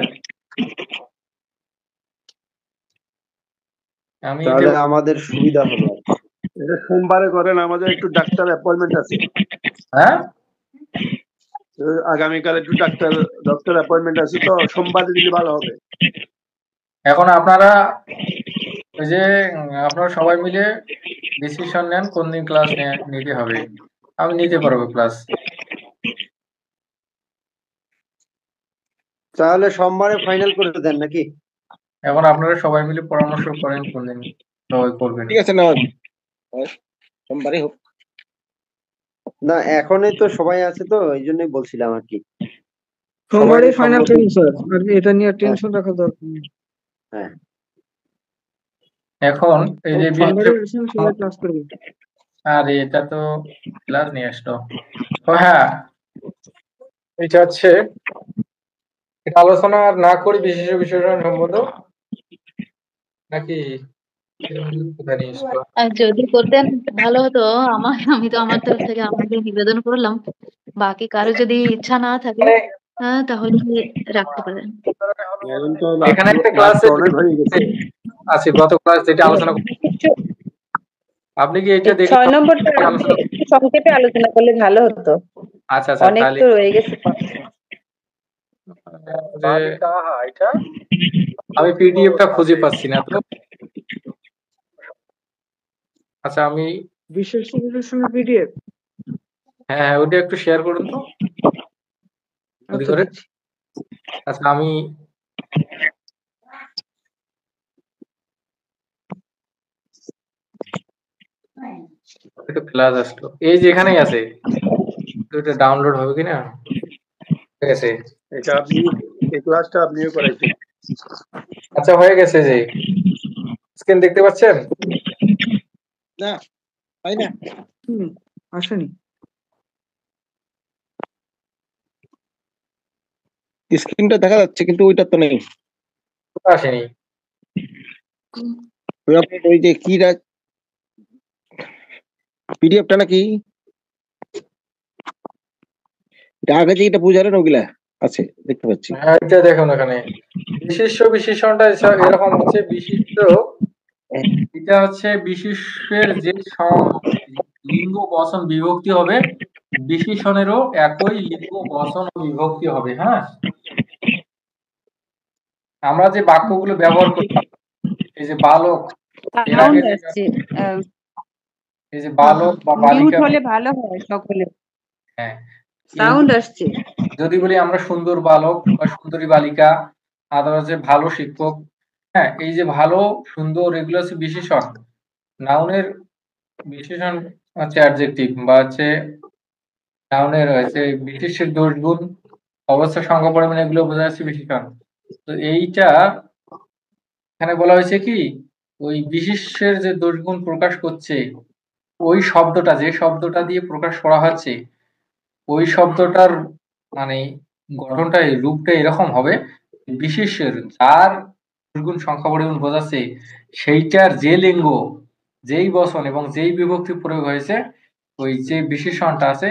তাহলে আমাদের সুবিধা হবে। এটা সোমবারে করেন, আমাদের একটু ডাক্তার অ্যাপয়েন্টমেন্ট আছে। হ্যাঁ, আগামীকাল একটু ডক্টর অ্যাপয়েন্টমেন্ট আছে, তো সোমবারে দিলে ভালো হবে। এখন আপনারা ওই যে আপনারা সবাই মিলে ডিসিশন নেন কোন দিন ক্লাস নিতে হবে। আমি নিতে পারবো ক্লাস। তাহলে সোমবারে ফাইনাল করে দেন নাকি? এখন আপনারা সবাই মিলে পরামর্শ করেন কোন দিন সবাই করবেন। ঠিক আছে, না সোমবারই হোক। না, এখনই তো সবাই আছে, তো এই জন্যই বলছিলাম আর কি। সোমবারই ফাইনাল করুন স্যার, আর এটা নিয়ে টেনশন রাখা দরকার নেই। হ্যাঁ, এখন এই যে সোমবারে সবাই ক্লাস করবে। আরে এটা তো ক্লাস নিয়ে আসলো। ও হ্যাঁ, এটা হচ্ছে এটা আলোচনা আর না করি বিশেষ বিশেষণ সম্বন্ধ নাকি কোথায় নিয়ে আসলো? আর যদি করতেন ভালো হতো। আমি তো আমার তরফ থেকে আপনাকে নিবেদন করলাম, বাকি কারো যদি ইচ্ছা না থাকে মানে তাহলে রাখতে পারেন। এখন তো এখানে একটা রাত ক্লাস তো অনেক হয়ে গেছে। আছে, গত ক্লাস যেটা আলোচনা আপনি কি এটা এই দেখে 6 নম্বরটা আলোচনা একটু সংক্ষেপে আলোচনা করলে ভালো হতো, আচ্ছা আচ্ছা অনেক তাহলে তো রয়ে গেছে কথা। এটা আমি পিডিএফটা খুঁজে পাচ্ছি না তো। আচ্ছা আমি বিশেষ বিশেষণের পিডিএফ। হ্যাঁ ওটা একটু শেয়ার করুন তো যদি আচ্ছা করে। দিচ্ছি। আচ্ছা আমি একটু ক্লাস আসলো, এই যে এখানেই আছে, তো এটা ডাউনলোড হবে কিনা, ঠিক আছে। এটা আপনি এই ক্লাসটা আপনিও করাইছেন। আচ্ছা হয়ে গেছে, যে স্ক্রিন দেখতে পাচ্ছেন? না তাই না? আসেনি। স্ক্রিনটা দেখা যাচ্ছে কিন্তু ওইটা তো নেই। আসেনি। ওই যে কি পিডিএফটা নাকি এটা আগে যে এটা বুঝালেন ওগুলা আছে দেখতে পাচ্ছি। হ্যাঁ এটা দেখুন এখানে বিশিষ্ট বিশেষণটা এরকম হচ্ছে, বিশিষ্ট এটা হচ্ছে বিশেষের যে লিঙ্গ বচন বিভক্তি হবে, বিশেষণেরও একই লিঙ্গ বচন ও বিভক্তি হবে। হ্যাঁ, আমরা যে বাক্যগুলো ব্যবহার করতাম, এই যে বালক, এর আগে সাউন্ড যে আসছে, এই যে বালক বা মিউট বালিকা, হলে ভালো হয় সকলে, হ্যাঁ সাউন্ড আসছে। যদি বলি আমরা সুন্দর বালক বা সুন্দরী বালিকা, আদার হচ্ছে ভালো শিক্ষক। হ্যাঁ, এই যে ভালো সুন্দর এগুলো হচ্ছে বিশেষণ। নাউনের বিশেষণ হচ্ছে অ্যাডজেক্টিভ বা হচ্ছে নাউনের হচ্ছে বিশেষের দোষ গুণ অবস্থা সংখ্যা পরিমাণ এগুলো বোঝা যাচ্ছে বিশেষণ। তো এইটা এখানে বলা হয়েছে কি, ওই বিশেষের যে দোষ গুণ প্রকাশ করছে ওই শব্দটা, যে শব্দটা দিয়ে প্রকাশ করা হচ্ছে ওই শব্দটার মানে গঠনটা রূপটা এরকম হবে, বিশেষের যার গুণ সংখ্যা পরিমাণ বোঝাচ্ছে সেইটার যে লিঙ্গ, যেই বচন এবং যেই বিভক্তি প্রয়োগ হয়েছে ওই যে বিশেষণটা আছে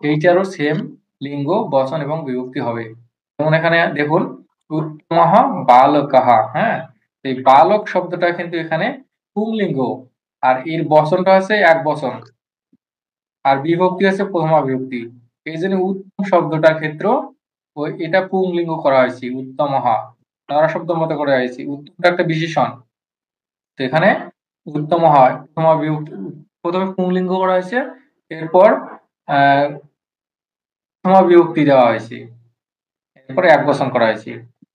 সেইটারও সেম লিঙ্গ বচন এবং বিভক্তি হবে। যেমন এখানে দেখুন উত্তমঃ বালকঃ। হ্যাঁ, এই বালক শব্দটা কিন্তু এখানে পুংলিঙ্গ, আর এর বচনটা আছে এক বচন, আর বিভক্তি আছে প্রথমা বিভক্তি। এই জন্য উত্তম শব্দটার ক্ষেত্রে ওই এটা পুংলিঙ্গ করা হয়েছে, উত্তমঃ তারা শব্দ মতো করা হয়েছে। উত্তমটা একটা বিশেষণ, তো এখানে উত্তম হয় প্রথমা বিভক্তি, প্রথমে পুংলিঙ্গ করা হয়েছে, এরপর প্রথমা বিভক্তি দেওয়া হয়েছে, এরপরে এক বচন করা হয়েছে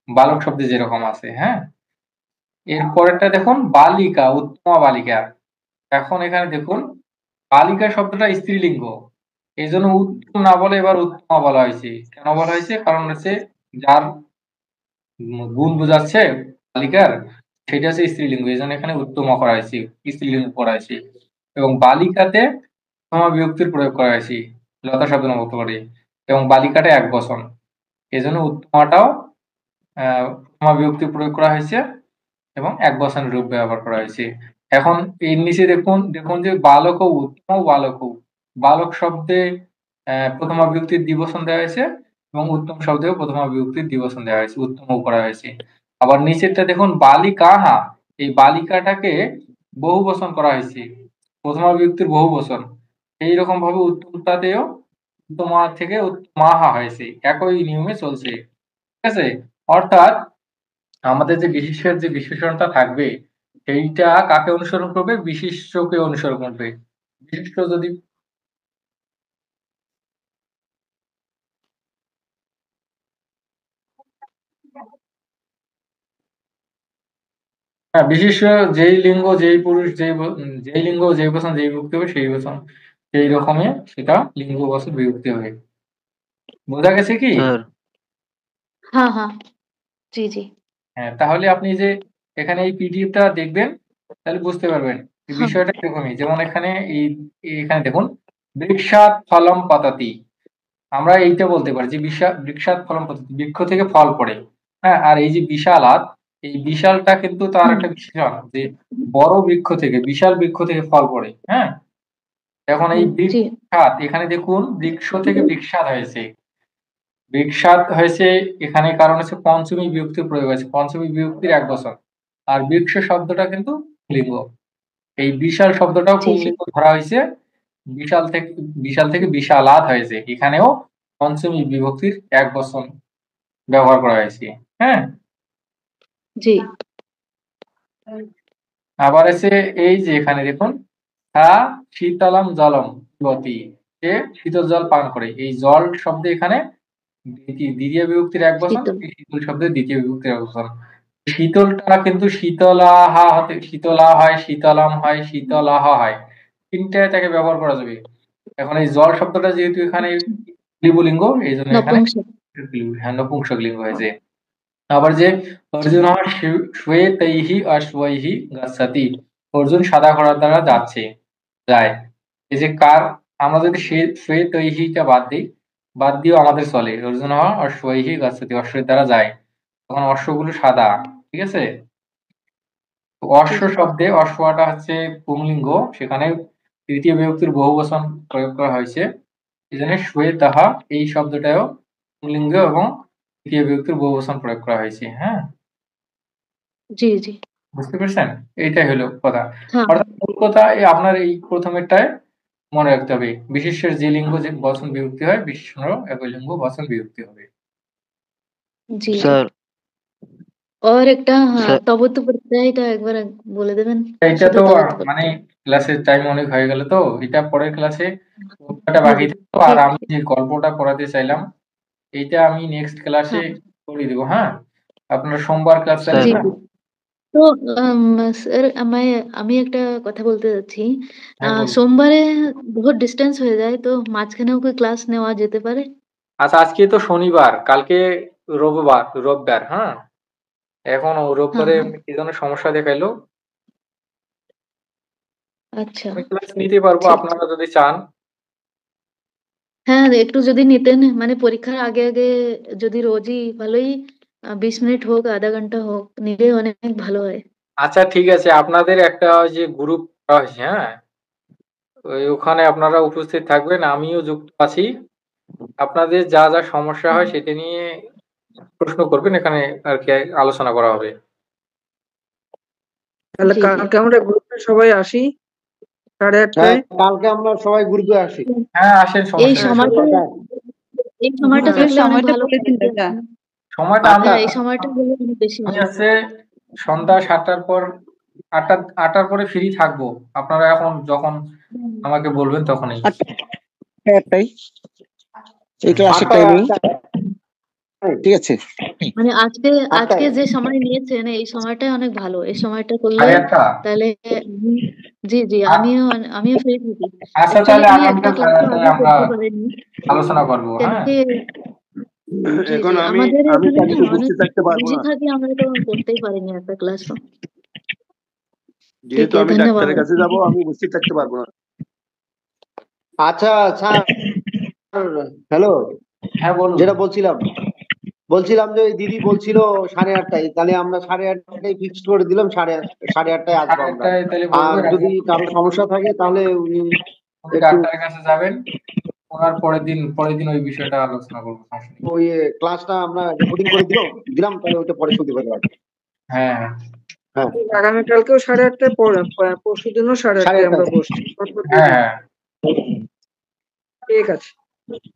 বালক শব্দে যেরকম আছে। হ্যাঁ, এরপরেরটা দেখুন বালিকা, উত্তমা বালিকা। এখন এখানে দেখুন বালিকা শব্দটা স্ত্রীলিঙ্গ, এই জন্য উত্তম না বলে এবার উত্তমা বলা হয়েছে। কেন বলা হয়েছে? কারণ হচ্ছে যার গুণ বোঝাচ্ছে বালিকার সেটা হচ্ছে স্ত্রীলিঙ্গ, এই জন্য এখানে উত্তমা করা হয়েছে, স্ত্রীলিঙ্গ করা হয়েছে। এবং বালিকাতে প্রথমা বিভক্তির প্রয়োগ করা হয়েছে লতা শব্দ নবত করে, এবং বালিকাটা এক বচন, এই জন্য উত্তমাটাও প্রথমা বিভক্তি প্রয়োগ করা হয়েছে এবং এক বচনের রূপ ব্যবহার করা হয়েছে। এখন এর নিচে দেখুন দেখুন যে বালক ও উত্তম বালক, বালক শব্দে প্রথমা বিভক্তির দ্বিবচন দেওয়া হয়েছে এবং উত্তম শব্দেও প্রথমা বিভক্তির দ্বিবচন দেওয়া হয়েছে, উত্তমও করা হয়েছে। আবার নিচেরটা দেখুন বালিকাহা, এই বালিকাটাকে বহু বচন করা হয়েছে, প্রথমা বিভক্তির বহু বচন। এইরকম ভাবে উত্তমটাতেও উত্তমা থেকে উত্তমাহা হয়েছে, একই নিয়মে চলছে। ঠিক আছে, অর্থাৎ আমাদের যে বিশেষের যে বিশেষণটা থাকবে সেইটা কাকে অনুসরণ করবে? বিশিষ্টকে অনুসরণ করবে। বিশিষ্ট যদি হ্যাঁ, বিশেষ্য যেই লিঙ্গ যেই পুরুষ যেই লিঙ্গ যেই বচন যেই বিভক্তি হবে সেই বচন সেই রকমই সেটা লিঙ্গ বচন বিভক্তি হবে। বোঝা গেছে কি? স্যার হ্যাঁ হ্যাঁ, জি জি। হ্যাঁ, তাহলে আপনি যে এখানে এই পিডিএফটা দেখবেন তাহলে বুঝতে পারবেন এই বিষয়টা এরকমই, যেমন এখানে এখানে দেখুন, বৃক্ষাৎ ফলম পাতাতি, আমরা এইটা বলতে পারি যে বৃক্ষাৎ ফলম পাতাতি, বৃক্ষ থেকে ফল পড়ে। হ্যাঁ, আর এই যে বিশালাত, এই বিশালটা কিন্তু তার হুম একটা বিশেষণ, যে বড় বৃক্ষ থেকে, বিশাল বৃক্ষ থেকে ফল পড়ে। হ্যাঁ, এখন এই জি বৃক্ষাৎ, এখানে দেখুন বৃক্ষ থেকে বৃক্ষাৎ হয়েছে। বৃক্ষাৎ হয়েছে এখানে কারণ হচ্ছে পঞ্চমী বিভক্তির প্রয়োগ হয়েছে, পঞ্চমী বিভক্তির এক বছর। আর বৃক্ষ শব্দটা কিন্তু লিঙ্গ। এই বিশাল শব্দটাও জি জি পুংলিঙ্গ ধরা হয়েছে, বিশাল থেকে বিশালাত হয়েছে, এখানেও পঞ্চমী বিভক্তির এক বচন ব্যবহার করা হয়েছে। হ্যাঁ, জি আবার আছে এই যে এখানে দেখুন, হা শীতলম জলম পিবতি, সে শীতল জল পান করে। এই জল শব্দে এখানে দ্বিতীয় বিভক্তির এক বচন, শীতল এই শীতল শব্দের দ্বিতীয় বিভক্তির এক বচন। শীতলটা কিন্তু শীতলাহা হতে শীতলা হয়, শীতলম হয়, শীতলাহা হয়, তিনটায় তাকে ব্যবহার করা যাবে। এখন এই জল শব্দটা যেহেতু এখানে লিঙ্গ, এই জন্য এখানে নপুংসক নপুংসক লিঙ্গ হয়েছে। আবার যে অর্জুন শ্বেতৈহি অশ্বৈহি গচ্ছতি, অর্জুন সাদা ঘোড়ার দ্বারা যায়। এই যে কার, আমরা যদি শ্বেতৈহিটা বাদ দিয়েও আমাদের চলে, অর্জুন অশ্বৈহি গচ্ছতি, অশ্বের দ্বারা যায়, তখন অশ্বগুলো সাদা। ঠিক আছে, তো অশ্ব শব্দে অশ্বটা হচ্ছে পুংলিঙ্গ, সেখানে তৃতীয় বিভক্তির বহু বচন প্রয়োগ করা হয়েছে। এই জন্য শ্বেতাহা এই শব্দটাও পুংলিঙ্গ এবং তৃতীয় বিভক্তির বহু বচন প্রয়োগ করা হয়েছে। হ্যাঁ, জি জি বুঝতে পেরেছেন? এইটাই হলো কথা। হ্যাঁ অর্থাৎ মূল কথা আপনার এই প্রথমেরটায় মনে রাখতে হবে, বিশেষ্যের যে লিঙ্গ যে বচন বিভক্তি হয়, বিশেষণেরও একই লিঙ্গ বচন বিভক্তি হবে। জি জি স্যার और একটা স্যার তবত্তু প্রত্যয়টা একবার বলে দেবেন, এটা শুধু তো তবত্তু মানে প্রত্যয়। ক্লাসের টাইম অনেক হয়ে গেল, তো এটা পরের ক্লাসে গল্পটা জি বাকি জি থাকতো। আর ঠিক আমি আছে যে গল্পটা পড়াতে চাইলাম, এইটা আমি নেক্সট ক্লাসে হ্যাঁ করে দিব। হ্যাঁ, আপনারা সোমবার ক্লাসে স্যার জি আসবেন। জি তো স্যার আমি একটা কথা বলতে চাচ্ছি। হ্যাঁ, বলুন। সোমবারে বহুত ডিস্টেন্স হয়ে যায়, তো মাঝখানেও কি ক্লাস নেওয়া যেতে পারে? আচ্ছা, আজকে তো শনিবার, কালকে রোববার। হ্যাঁ, এখন হ্যাঁ রোববারে হ্যাঁ কি যেন সমস্যা দেখাইলো, আচ্ছা আমি ক্লাস নিতে পারবো ঠিক আপনারা ঠিক যদি চান। হ্যাঁ একটু যদি নিতেন, মানে পরীক্ষার আগে আগে যদি রোজই ভালোই 20 মিনিট হোক, আধা ঘন্টা হোক, নিলে অনেক ভালো হয়। আচ্ছা, ঠিক আছে, আপনাদের একটা ওই যে গ্রুপ করা হয়েছে, হ্যাঁ, ওখানে আপনারা উপস্থিত থাকবেন, আমিও যুক্ত আছি। আপনাদের যা যা সমস্যা হয় সেটা নিয়ে প্রশ্ন করবেন, এখানে আর কি আলোচনা করা হবে। তাহলে জি জি কালকে আমরা গ্রুপে সবাই আসি হ্যাঁ 8:30টায়। কালকে আমরা সবাই গ্রুপে আসি। হ্যাঁ, আসেন, এই সমস্যা নেই। সময়টা এই সময়টা গ্রুপের থাকলে অনেক সময়টা ভালো বলে হয় দিন যে দাদা। সময়টা আমি হ্যাঁ এই সময়টা হলে অনেক বেশি আমি ভালো হয়। আছে সন্ধ্যা 7টার পর, 8টার পরে ফ্রি থাকবো। আপনারা এখন যখন আমাকে বলবেন তখনই। একটাই এই ক্লাসের 8টায় টাইমিং, ঠিক আছে। মানে আজকে 8টায় যে সময় নিয়েছেন এই সময়টাই অনেক ভালো, এই সময়টা করলে 8:30। তাহলে জি জি আমিও ফ্রি থাকি। আচ্ছা, অ্যাকচুয়ালি তাহলে আমি একটা আগামীকাল ক্লাসও 8টায় আগে আমরা করতে পারিনি, আলোচনা করবো। কেন হ্যাঁ, কি জি এখন জি আমি আমাদের আমি এখানে কালকে না অনেক উপস্থিত থাকতে পারবো বিজি না, থাকি, আমরা তো করতেই পারিনি একটা ক্লাসও। ঠিক যেহেতু আছে আমি ধন্যবাদ। ডাক্তারের কাছে যাব, আমি উপস্থিত থাকতে পারবো না। আচ্ছা স্যার, হ্যালো, হ্যাঁ, বলুন। যেটা বলছিলাম যে ওই দিদি বলছিল 8:30টায়, তাহলে আমরা 8:30টায় ফিক্সড করে দিলাম, সাড়ে আটটায় আসবো সাড়ে আমরা। 8টায় তাহলে বলবো, আর যদি কারো সমস্যা থাকে তাহলে উনি উনি একটু ডাক্তারের কাছে যাবেন, ওনার পরের দিন ওই বিষয়টা আলোচনা করবো, সমস্যা নেই। ওই ক্লাসটা আমরা রেকর্ডিং করে দিলাম, তাহলে ওইটা পরে শুনতে পারবো। হ্যাঁ, হ্যাঁ আগামীকালকেও 8:30টায়, পরশু দিনও 8:30টায় আমরা 8:30টায়। বসছি। হ্যাঁ, হ্যাঁ, ঠিক আছে,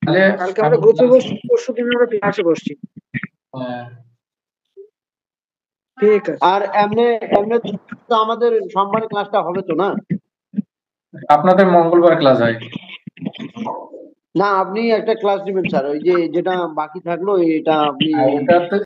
তাহলে কালকে আমরা গ্রুপে বসছি, পরশু দিন আমরা ক্লাসে বসছি। হ্যাঁ, ঠিক আছে। আর এমনি এমনি তো আমাদের সোমবারে ক্লাসটা হবে তো না? আপনাদের মঙ্গলবার ক্লাস হয়। না, আপনি একটা ক্লাস নেবেন স্যার, ওই যে যেটা বাকি থাকলো এটা আপনি ওটা তো